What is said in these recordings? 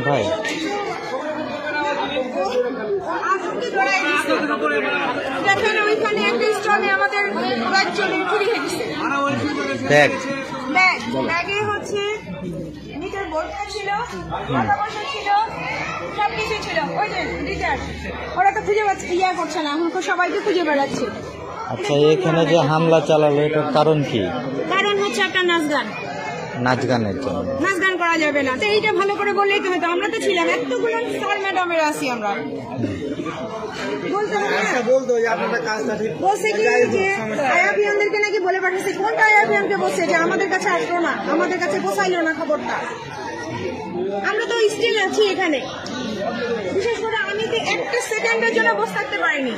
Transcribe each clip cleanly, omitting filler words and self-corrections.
ভাই? দেখেন ওইখানে একটা স্টলে আমাদের ব্যাগ চুরি হয়ে গেছে। ব্যাগে হচ্ছে মিটার বোর্ডটা ছিল, টাকা পয়সা ছিল, সবকিছু ছিল। ওই যে রিচার্জ ওরা তো খুঁজে পাচ্ছে, ইয়া করছে না, এখন তো সবাইকে খুঁজে বেড়াচ্ছে। আচ্ছা, এখানে যে হামলা চালালো এটার কারণ কি? কারণ হচ্ছে একটা নাচ গানের জন্য। নাচ গান করা যাবে না, তো এইটা ভালো করে বললেই তো হতো। আমরা তো ছিলাম, এতগুলো স্যার ম্যাডামের আছি আমরা, বলতে হবে না? বলছে কি যে আয়াবিয়ানদেরকে নাকি বলে পাঠাচ্ছে, কোনটা আয়াবিয়ানকে বলছে যে আমাদের কাছে আসলো না, আমাদের কাছে পৌঁছাইলো না খবরটা। আমরা তো স্টিল আছি এখানে, বিশেষ করে আমি তো একটা সেকেন্ডের জন্য বসে থাকতে পারিনি।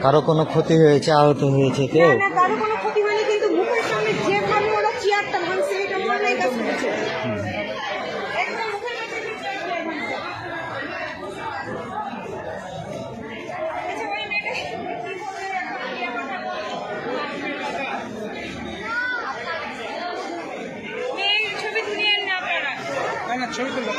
কারো কোনো ক্ষতি হয়েছে, আহত হয়েছে কেউ? না, কারো কোনো ক্ষতি হয়নি, কিন্তু মুখের সামনে যেভাবে ওরা চেয়ারটা ভাঙছে এটা মনে কাজ করেছে। ছবি তুলিয়ে না আপনারা, ছবি তুলো।